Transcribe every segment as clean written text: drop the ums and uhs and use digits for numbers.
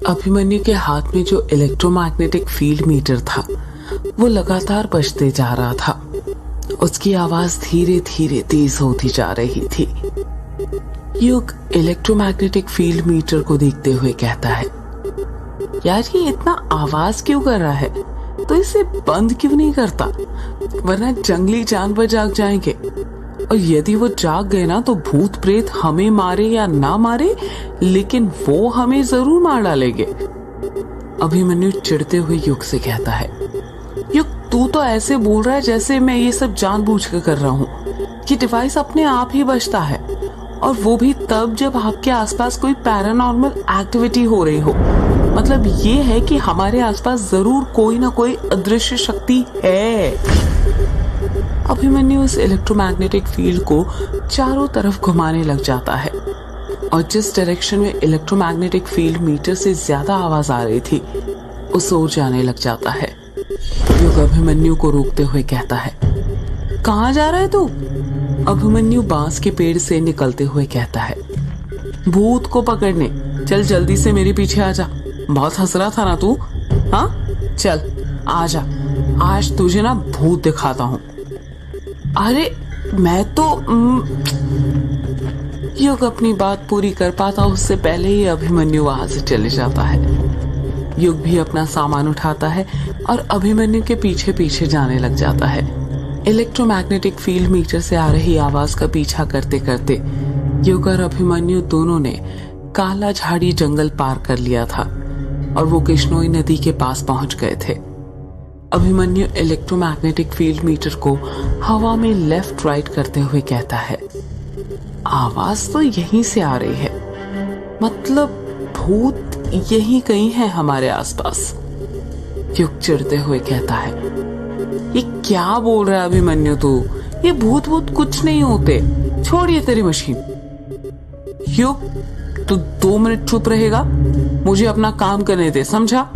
अभिमन्यु के हाथ में जो इलेक्ट्रोमैग्नेटिक फील्ड मीटर था वो लगातार बजते जा रहा था। उसकी आवाज धीरे धीरे तेज होती जा रही थी। युग इलेक्ट्रोमैग्नेटिक फील्ड मीटर को देखते हुए कहता है, यार ये इतना आवाज क्यों कर रहा है, तो इसे बंद क्यों नहीं करता, वरना जंगली जानवर जाग जाएंगे, और यदि वो जाग गए ना तो भूत प्रेत हमें मारे या ना मारे लेकिन वो हमें जरूर मार डालेंगे। अभिमन्यु चिढ़ते हुए युग से कहता है, युग तू तो ऐसे बोल रहा है जैसे मैं ये सब जानबूझ कर कर रहा हूँ कि डिवाइस अपने आप ही बजता है, और वो भी तब जब आपके आसपास कोई पैरानॉर्मल एक्टिविटी हो रही हो। मतलब ये है कि हमारे आसपास जरूर कोई ना कोई अदृश्य शक्ति है। अभिमन्यु इस इलेक्ट्रोमैग्नेटिक फील्ड को चारों तरफ घुमाने लग जाता है, और जिस डायरेक्शन में इलेक्ट्रोमैग्नेटिक फील्ड मीटर से ज्यादा आवाज आ रही थी उस ओर जाने लग जाता है। युग अभिमन्यु को रोकते हुए कहता है, कहाँ जा रहा है तू? अभिमन्यु बांस के पेड़ से निकलते हुए कहता है, भूत को पकड़ने। चल जल्दी से मेरे पीछे आ जा। बहुत हंस रहा था ना तू? हाँ चल आ जा, आज तुझे ना भूत दिखाता हूँ। अरे मैं तो युग अपनी बात पूरी कर पाता उससे पहले ही अभिमन्यु वहां से चले जाता है। युग भी अपना सामान उठाता है और अभिमन्यु के पीछे पीछे जाने लग जाता है। इलेक्ट्रोमैग्नेटिक फील्ड मीटर से आ रही आवाज का पीछा करते करते युग और अभिमन्यु दोनों ने काला झाड़ी जंगल पार कर लिया था और वो कृष्णोई नदी के पास पहुंच गए थे। अभिमन्यु इलेक्ट्रोमैग्नेटिक फील्ड मीटर को हवा में लेफ्ट राइट करते हुए कहता है, आवाज तो यहीं से आ रही है, मतलब भूत यहीं कहीं है हमारे आसपास। युग चिढ़ते हुए कहता है, ये क्या बोल रहा है अभिमन्यु तू? ये भूत भूत कुछ नहीं होते, छोड़िए तेरी मशीन। युग तू 2 मिनट चुप रहेगा? मुझे अपना काम करने दे, समझा?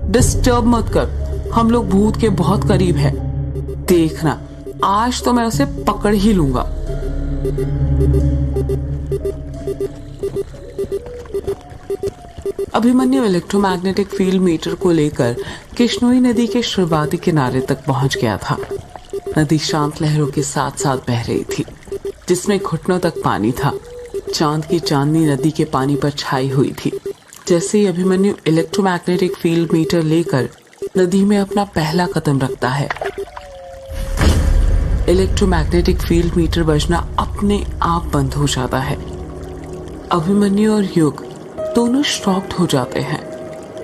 डिस्टर्ब मत कर, हम लोग भूत के बहुत करीब हैं। देखना आज तो मैं उसे पकड़ ही लूंगा। अभिमन्यु इलेक्ट्रोमैग्नेटिक फील्ड मीटर को लेकर कृष्णोई नदी के शुरुआती किनारे तक पहुंच गया था। नदी शांत लहरों के साथ साथ बह रही थी, जिसमें घुटनों तक पानी था। चांद की चांदनी नदी के पानी पर छाई हुई थी। जैसे ही अभिमन्यु इलेक्ट्रोमैग्नेटिक फील्ड मीटर लेकर नदी में अपना पहला कदम रखता है, इलेक्ट्रोमैग्नेटिक फील्ड मीटर बजना अपने आप बंद हो जाता है। अभिमन्यु और युग दोनों शॉक्ड हो जाते हैं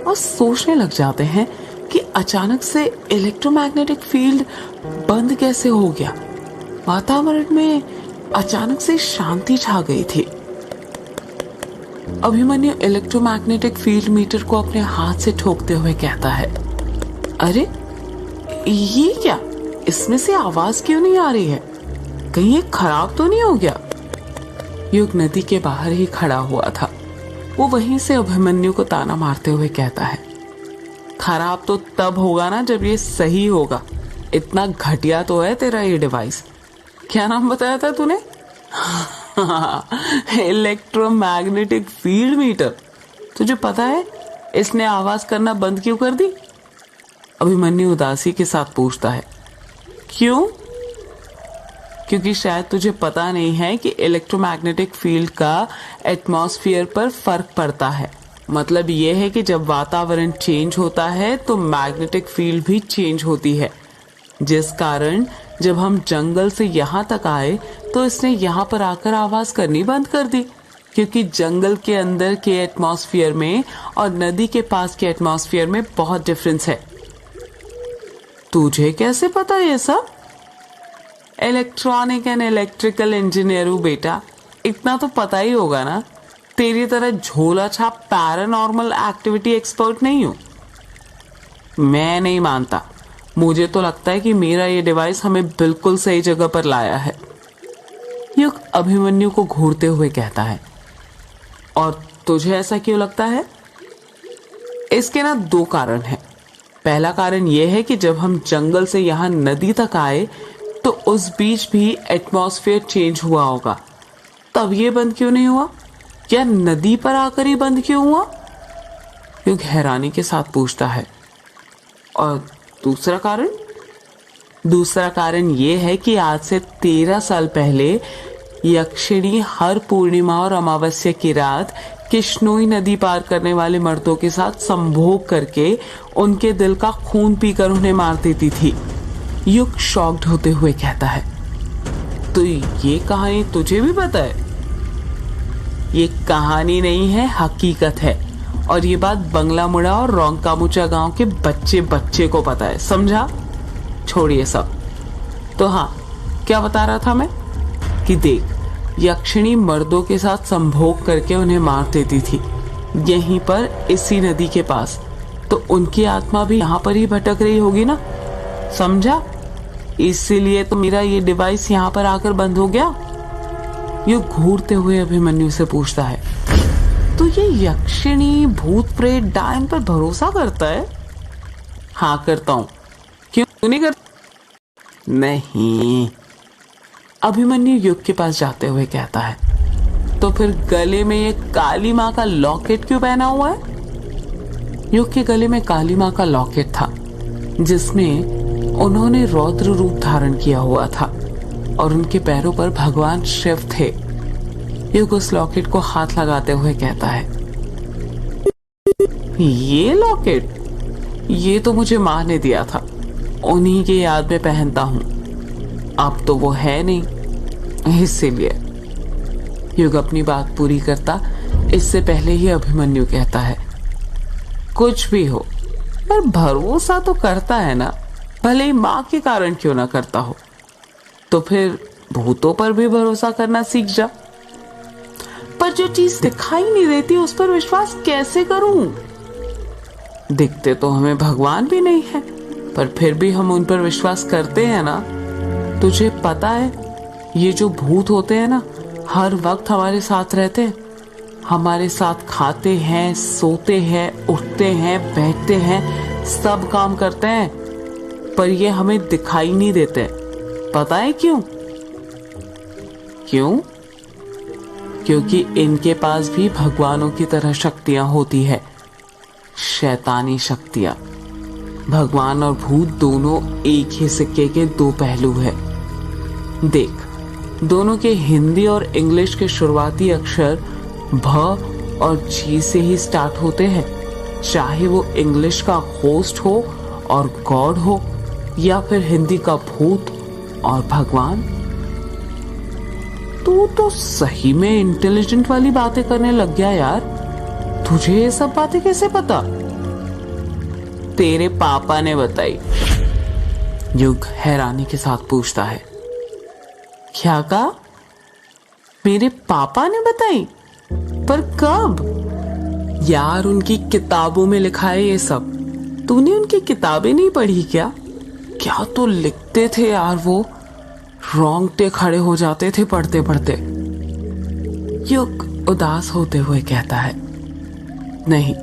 और सोचने लग जाते हैं कि अचानक से इलेक्ट्रोमैग्नेटिक फील्ड बंद कैसे हो गया। वातावरण में अचानक से शांति छा गई थी। अभिमन्यु इलेक्ट्रोमैग्नेटिक फील्ड मीटर को अपने हाथ से ठोकते हुए कहता है, अरे ये क्या, इसमें से आवाज क्यों नहीं आ रही है? कहीं ये खराब तो नहीं हो गया? युग नदी के बाहर ही खड़ा हुआ था। वो वहीं से अभिमन्यु को ताना मारते हुए कहता है, खराब तो तब होगा ना जब ये सही होगा। इतना घटिया तो है तेरा ये डिवाइस। क्या नाम बताया था तूने? Electromagnetic field meter. तुझे पता है इसने आवाज करना बंद क्यों कर दी? अभिमन्यु उदासी के साथ पूछता है, क्यों? क्योंकि शायद तुझे पता नहीं है कि इलेक्ट्रोमैग्नेटिक फील्ड का एटमॉस्फेयर पर फर्क पड़ता है। मतलब यह है कि जब वातावरण चेंज होता है तो मैग्नेटिक फील्ड भी चेंज होती है, जिस कारण जब हम जंगल से यहाँ तक आए तो इसने यहाँ पर आकर आवाज करनी बंद कर दी, क्योंकि जंगल के अंदर के एटमॉस्फेयर में और नदी के पास के एटमॉस्फेयर में बहुत डिफरेंस है। तुझे कैसे पता ये सब? इलेक्ट्रॉनिक एंड इलेक्ट्रिकल इंजीनियर हूँ बेटा, इतना तो पता ही होगा ना। तेरी तरह झोला छाप पैरानॉर्मल एक्टिविटी एक्सपर्ट नहीं हूँ। मैं नहीं मानता, मुझे तो लगता है कि मेरा ये डिवाइस हमें बिल्कुल सही जगह पर लाया है। युग अभिमन्यु को घूरते हुए कहता है, और तुझे ऐसा क्यों लगता है? इसके ना 2 कारण हैं। पहला कारण यह है कि जब हम जंगल से यहाँ नदी तक आए तो उस बीच भी एटमॉस्फेयर चेंज हुआ होगा, तब ये बंद क्यों नहीं हुआ? या नदी पर आकर ही बंद क्यों हुआ? युग हैरानी के साथ पूछता है। और दूसरा कारण? दूसरा कारण ये है कि आज से 13 साल पहले यक्षिणी हर पूर्णिमा और अमावस्या की रात किश्नोई नदी पार करने वाले मर्दों के साथ संभोग करके उनके दिल का खून पीकर उन्हें मार देती थी। युग शॉक्ड होते हुए कहता है, तो ये कहानी तुझे भी पता है? ये कहानी नहीं है, हकीकत है। और ये बात बंगला मुड़ा और रोंकामुचा गांव के बच्चे बच्चे को पता है, समझा? छोड़िए सब। तो हाँ, क्या बता रहा था मैं कि देख, यक्षिणी मर्दों के साथ संभोग करके उन्हें मार देती थी यहीं पर, इसी नदी के पास। तो उनकी आत्मा भी यहाँ पर ही भटक रही होगी ना, समझा? इसीलिए तो मेरा ये डिवाइस यहाँ पर आकर बंद हो गया। ये घूरते हुए अभिमन्यु से पूछता है, तो ये यक्षिणी भूत प्रेत डायन पर भरोसा करता है? हाँ करता हूँ। क्यों नहीं करता? नहीं। अभिमन्यु युग के पास जाते हुए कहता है, तो फिर गले में ये काली माँ का लॉकेट क्यों पहना हुआ है? युग के गले में काली माँ का लॉकेट था जिसमें उन्होंने रौद्र रूप धारण किया हुआ था और उनके पैरों पर भगवान शिव थे। युग उस लॉकेट को हाथ लगाते हुए कहता है, ये लॉकेट, ये तो मुझे माँ ने दिया था, उन्हीं की याद में पहनता हूं। अब तो वो है नहीं, इसीलिए। युग अपनी बात पूरी करता इससे पहले ही अभिमन्यु कहता है, कुछ भी हो पर भरोसा तो करता है ना, भले ही माँ के कारण क्यों ना करता हो। तो फिर भूतों पर भी भरोसा करना सीख जा। पर जो चीज दिखाई नहीं देती उस पर विश्वास कैसे करूं? दिखते तो हमें भगवान भी नहीं है, पर फिर भी हम उन पर विश्वास करते हैं ना। तुझे पता है, ये जो भूत होते हैं ना, हर वक्त हमारे साथ रहते हैं, हमारे साथ खाते हैं, सोते हैं, उठते हैं, बैठते हैं, सब काम करते हैं, पर ये हमें दिखाई नहीं देते। पता है क्यों? क्यों? क्योंकि इनके पास भी भगवानों की तरह शक्तियां होती है, शैतानी शक्तियां। भगवान और भूत दोनों एक ही सिक्के के दो पहलू है। देख, दोनों के हिंदी और इंग्लिश के शुरुआती अक्षर भ और जी से ही स्टार्ट होते हैं, चाहे वो इंग्लिश का होस्ट हो और गॉड हो या फिर हिंदी का भूत और भगवान। तू तो सही में इंटेलिजेंट वाली बातें करने लग गया यार। तुझे ये सब बातें कैसे पता? तेरे पापा ने बताई। युग हैरानी के साथ पूछता है, क्या कहा? मेरे पापा ने बताई? पर कब? यार, उनकी किताबों में लिखा है ये सब। तूने उनकी किताबें नहीं पढ़ी क्या? क्या तो लिखते थे यार वो, रोंगटे खड़े हो जाते थे पढ़ते पढ़ते। युग उदास होते हुए कहता है, नहीं,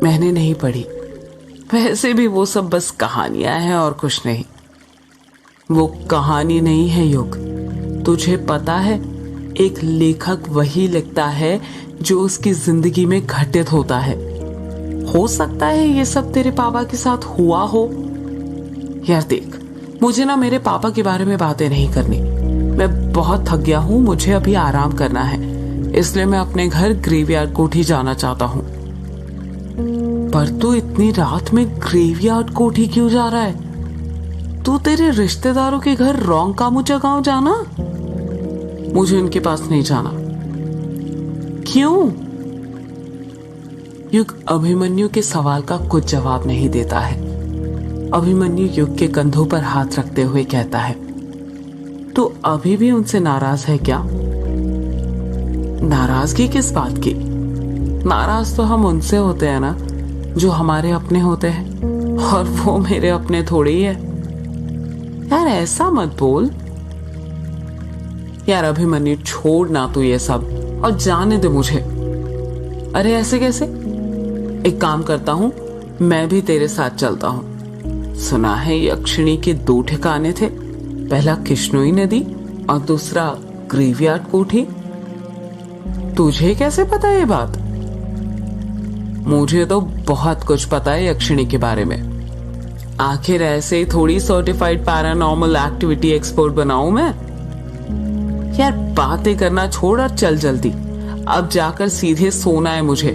मैंने नहीं पढ़ी। वैसे भी वो सब बस कहानियां हैं और कुछ नहीं। वो कहानी नहीं है युग, तुझे पता है, एक लेखक वही लिखता है जो उसकी जिंदगी में घटित होता है। हो सकता है ये सब तेरे पापा के साथ हुआ हो। यार देख, मुझे ना मेरे पापा के बारे में बातें नहीं करनी। मैं बहुत थक गया हूँ, मुझे अभी आराम करना है, इसलिए मैं अपने घर ग्रेवयार्ड कोठी जाना चाहता हूँ। पर तू इतनी रात में ग्रेवयार्ड कोठी क्यों जा रहा है? तू तेरे रिश्तेदारों के घर रोंकामुचा गांव जाना। मुझे उनके पास नहीं जाना। क्यों? युग अभिमन्यु के सवाल का कुछ जवाब नहीं देता है। अभिमन्यु युग के कंधों पर हाथ रखते हुए कहता है, तो अभी भी उनसे नाराज है क्या? नाराजगी किस बात की? नाराज तो हम उनसे होते हैं ना जो हमारे अपने होते हैं, और वो मेरे अपने थोड़े ही है। यार ऐसा मत बोल। यार अभिमन्यु, छोड़ ना तू ये सब और जाने दे मुझे। अरे ऐसे कैसे? एक काम करता हूं, मैं भी तेरे साथ चलता हूं। सुना है यक्षिणी के 2 ठिकाने थे, पहला किश्नोई नदी और दूसरा ग्रेवयार्ड कोठी। तुझे कैसे पता ये बात? मुझे तो बहुत कुछ पता है यक्षिणी के बारे में। आखिर ऐसे ही थोड़ी सर्टिफाइड पैरानॉर्मल एक्टिविटी एक्सपर्ट बनाऊं मैं। यार बातें करना छोड़ और चल जल्दी, अब जाकर सीधे सोना है मुझे।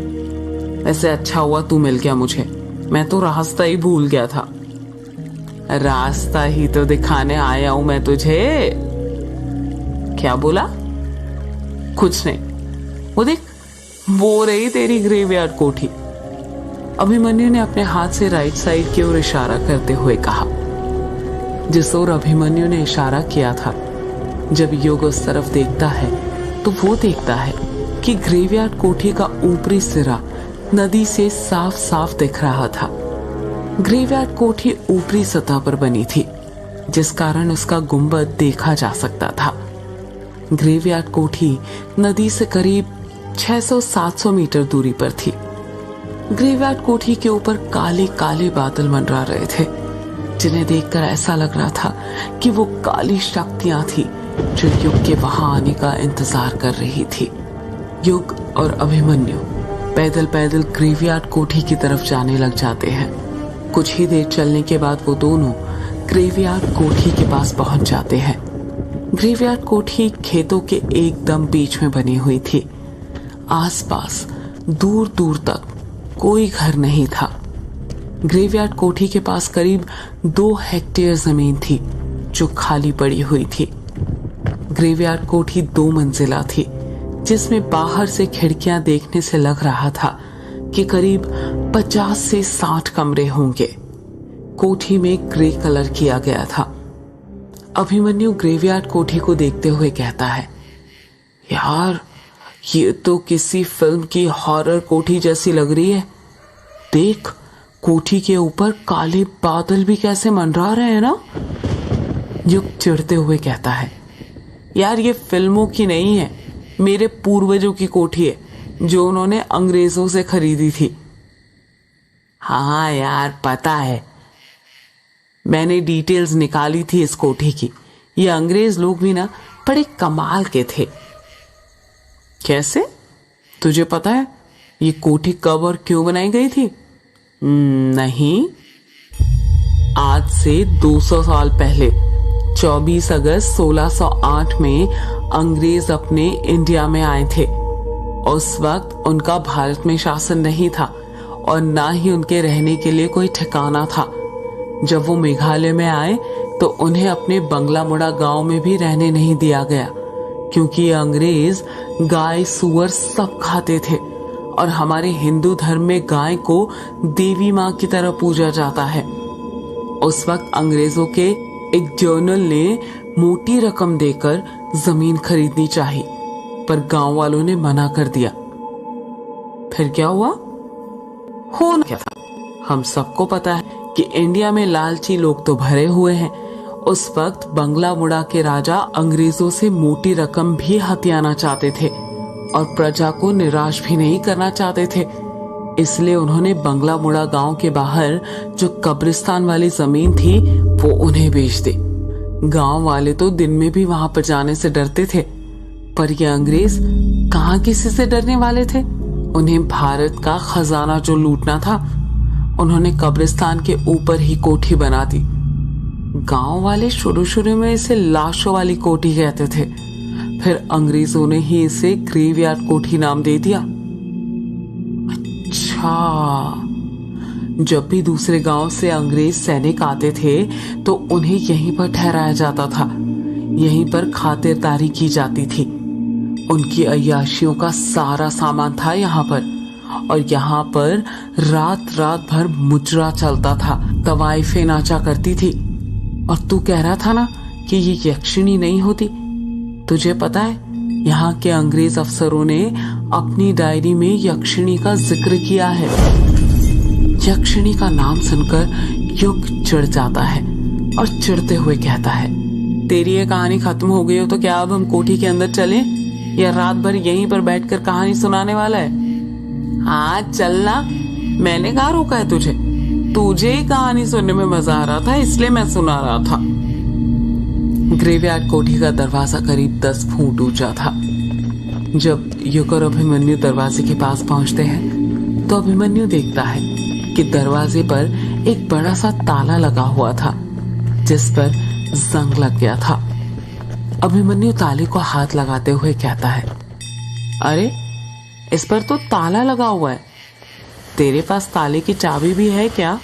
वैसे अच्छा हुआ तू मिल गया मुझे, मैं तो रास्ता ही भूल गया था। रास्ता ही तो दिखाने आया हूं मैं तुझे। क्या बोला? कुछ नहीं, वो देख वो रही तेरी ग्रेवयार्ड कोठी। अभिमन्यु ने अपने हाथ से राइट साइड की ओर इशारा करते हुए कहा। जिस ओर अभिमन्यु ने इशारा किया था, जब युग उस तरफ देखता है तो वो देखता है कि ग्रेवयार्ड कोठी का ऊपरी सिरा नदी से साफ साफ दिख रहा था। ग्रेवयार्ड कोठी ऊपरी सतह पर बनी थी, जिस कारण उसका गुंबद देखा जा सकता था। ग्रेवयार्ड कोठी नदी से करीब 600-700 मीटर दूरी पर थी। ग्रेवयार्ड कोठी के ऊपर काले काले बादल मंडरा रहे थे, जिन्हें देखकर ऐसा लग रहा था कि वो काली शक्तियां थी जो युग के वहां आने का इंतजार कर रही थी। युग और अभिमन्यु पैदल पैदल ग्रेवयार्ड कोठी की तरफ जाने लग जाते हैं। कुछ ही देर चलने के बाद वो दोनों ग्रेवयार्ड कोठी के पास पहुंच जाते हैं। ग्रेवयार्ड कोठी खेतों के एकदम बीच में बनी हुई थी। आसपास दूर दूर तक कोई घर नहीं था। ग्रेवयार्ड कोठी के पास करीब 2 हेक्टेयर जमीन थी जो खाली पड़ी हुई थी। ग्रेवयार्ड कोठी 2 मंजिला थी, जिसमें बाहर से खिड़कियां देखने से लग रहा था कि करीब 50 से 60 कमरे होंगे। कोठी में ग्रे कलर किया गया था। अभिमन्यु ग्रेवयार्ड कोठी को देखते हुए कहता है, यार ये तो किसी फिल्म की हॉरर कोठी जैसी लग रही है। देख, कोठी के ऊपर काले बादल भी कैसे मंडरा रहे हैं ना। युग चिढ़ते हुए कहता है, यार ये फिल्मों की नहीं है, मेरे पूर्वजों की कोठी है जो उन्होंने अंग्रेजों से खरीदी थी। हाँ यार पता है, मैंने डिटेल्स निकाली थी इस कोठी की। ये अंग्रेज लोग भी ना बड़े कमाल के थे। कैसे? तुझे पता है ये कोठी कब और क्यों बनाई गई थी? नहीं, आज से 200 साल पहले 24 अगस्त 1608 में अंग्रेज अपने इंडिया में आए थे। उस वक्त उनका भारत में शासन नहीं था और ना ही उनके रहने के लिए कोई ठिकाना था। जब वो मेघालय में आए तो उन्हें अपने बंगला मुड़ा गांव में भी रहने नहीं दिया गया, क्योंकि ये अंग्रेज गाय सुअर सब खाते थे और हमारे हिंदू धर्म में गाय को देवी माँ की तरह पूजा जाता है। उस वक्त अंग्रेजों के एक जर्नल ने मोटी रकम देकर जमीन खरीदनी चाहिए, पर गांव वालों ने मना कर दिया। फिर क्या हुआ? होना क्या था हम सबको पता है कि इंडिया में लालची लोग तो भरे हुए हैं। उस वक्त बंगला मुड़ा के राजा अंग्रेजों से मोटी रकम भी हथियाना चाहते थे और प्रजा को निराश भी नहीं करना चाहते थे। इसलिए उन्होंने बंगला मुड़ा गांव के बाहर जो कब्रिस्तान वाली जमीन थी वो उन्हें बेच दी। गांव वाले तो दिन में भी वहां पर जाने से डरते थे, पर ये अंग्रेज कहाँ किसी से डरने वाले थे। उन्हें भारत का खजाना जो लूटना था, उन्होंने कब्रिस्तान के ऊपर ही कोठी बना दी। गांव वाले शुरू में इसे लाशों वाली कोठी कहते थे, फिर अंग्रेजों ने ही इसे ग्रेवयार्ड कोठी नाम दे दिया। अच्छा, जब भी दूसरे गांव से अंग्रेज सैनिक आते थे तो उन्हें यहीं पर ठहराया जाता था, यहीं पर खातिरदारी की जाती थी। उनकी अय्याशियों का सारा सामान था यहाँ पर, और यहाँ पर रात रात भर मुजरा चलता था, तवाइफें नाचा करती थी। और तू कह रहा था ना कि ये यक्षिणी नहीं होती। तुझे पता है यहाँ के अंग्रेज अफसरों ने अपनी डायरी में यक्षिणी का जिक्र किया है। यक्षिणी का नाम सुनकर युग चिढ़ जाता है और चिढ़ते हुए कहता है, तेरी ये कहानी खत्म हो गई हो तो क्या अब हम कोठी के अंदर चलें, या रात भर यहीं पर बैठकर कहानी सुनाने वाला है? हाँ चलना, मैंने कहाँ रोका है तुझे? तुझे ही कहानी सुनने में मजा आ रहा था इसलिए मैं सुना रहा था। ग्रेवयार्ड कोठी का दरवाजा करीब 10 फुट ऊंचा था। जब युग और अभिमन्यु दरवाजे के पास पहुंचते हैं तो अभिमन्यु देखता है कि दरवाजे पर एक बड़ा सा ताला लगा हुआ था जिस पर जंग लग गया था। अभिमन्यु ताले को हाथ लगाते हुए कहता है, अरे इस पर तो ताला लगा हुआ है, तेरे पास ताले की चाबी भी है क्या?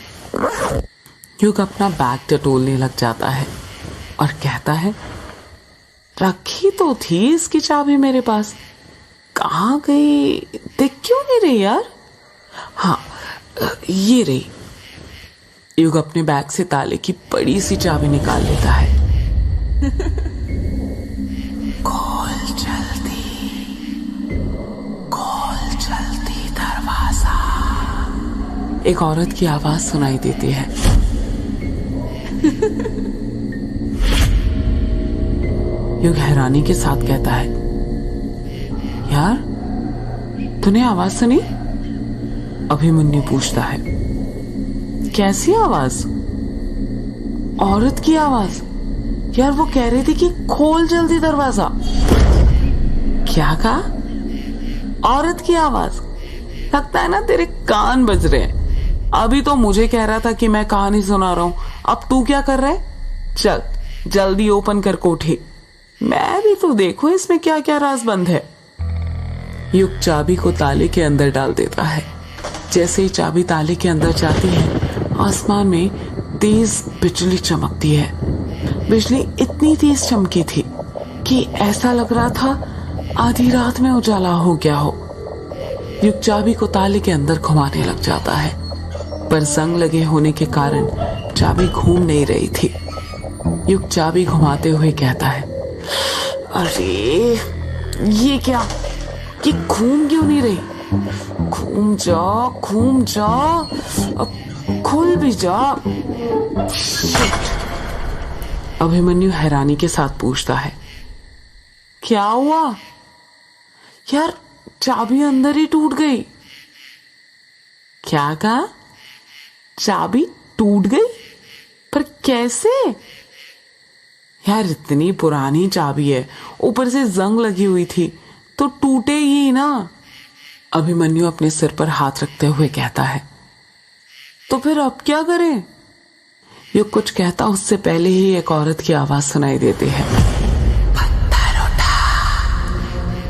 युग अपना बैग टटोलने लग जाता है और कहता है, रखी तो थी इसकी चाबी मेरे पास, कहाँ गई? दिख क्यों नहीं रही यार? हाँ, ये रही। युग अपने बैग से ताले की बड़ी सी चाबी निकाल लेता है। खोल जल्दी दरवाजा, एक औरत की आवाज सुनाई देती है। युग हैरानी के साथ कहता है, यार तूने आवाज सुनी? अभिमन्यु पूछता है, कैसी आवाज? औरत की आवाज। यार वो कह रही थी कि खोल जल्दी दरवाजा। क्या कहा? औरत की आवाज। लगता है ना तेरे कान बज रहे हैं। अभी तो मुझे कह रहा था कि मैं कहानी सुना रहा हूं, अब तू क्या कर रहा है? चल जल्दी ओपन कर कोठी, मैं भी तो देखूं इसमें क्या क्या राज बंद है। युग चाबी को ताले के अंदर डाल देता है। जैसे ही चाबी ताले के अंदर जाती है, आसमान में तेज बिजली चमकती है। बिजली इतनी तेज चमकी थी कि ऐसा लग रहा था आधी रात में उजाला हो गया हो। युग चाबी को ताले के अंदर घुमाने लग जाता है, पर जंग लगे होने के कारण चाबी घूम नहीं रही थी। युग चाबी घुमाते हुए कहता है, अरे ये क्या, ये घूम क्यों नहीं रही? घूम जा, अब खुल भी जा। अभिमन्यु हैरानी के साथ पूछता है, क्या हुआ? यार चाबी अंदर ही टूट गई। क्या कहा? चाबी टूट गई? पर कैसे? यार इतनी पुरानी चाबी है, ऊपर से जंग लगी हुई थी, तो टूटे ही ना। अभिमन्यु अपने सिर पर हाथ रखते हुए कहता है, तो फिर अब क्या करें? युग कुछ कहता उससे पहले ही एक औरत की आवाज सुनाई देती है, पत्थर उठा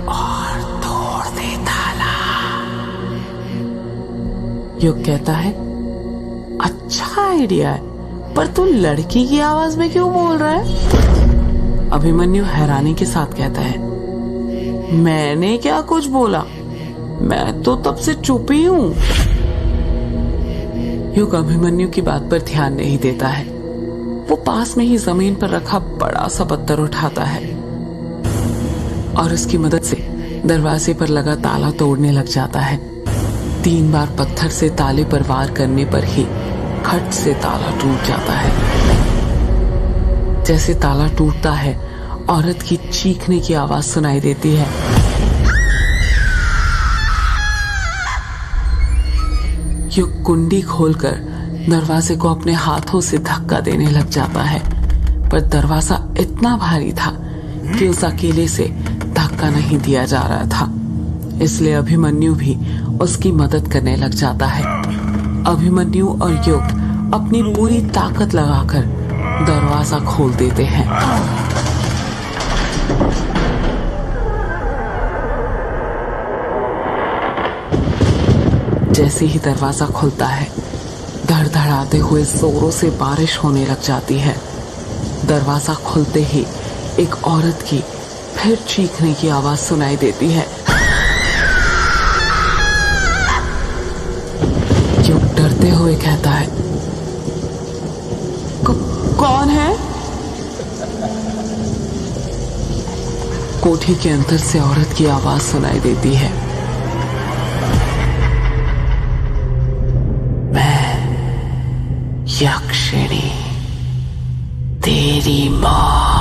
और तोड़ दे ताला। युग कहता है, अच्छा आइडिया है, पर तू लड़की की आवाज में क्यों बोल रहा है? अभिमन्यु हैरानी के साथ कहता है, मैंने क्या कुछ बोला, मैं तो तब से चुप ही हूं। युग अभिमन्यु की बात पर ध्यान नहीं देता है। वो पास में ही जमीन पर रखा बड़ा सा पत्थर उठाता है और उसकी मदद से दरवाजे पर लगा ताला तोड़ने लग जाता है। 3 बार पत्थर से ताले पर वार करने पर ही खट से ताला टूट जाता है। जैसे ताला टूटता है, औरत की चीखने की आवाज सुनाई देती है। युग कुंडी खोलकर दरवाजे को अपने हाथों से धक्का देने लग जाता है, पर दरवाजा इतना भारी था कि उस अकेले से धक्का नहीं दिया जा रहा था। इसलिए अभिमन्यु भी उसकी मदद करने लग जाता है। अभिमन्यु और युग अपनी पूरी ताकत लगाकर दरवाजा खोल देते हैं। जैसे ही दरवाजा खुलता है, धड़धड़ाते हुए जोरों से बारिश होने लग जाती है। दरवाजा खुलते ही एक औरत की फिर चीखने की आवाज सुनाई देती है। युग डरते हुए कहता है, कौन है? कोठी के अंदर से औरत की आवाज सुनाई देती है, मैं यक्षिणी, तेरी मां।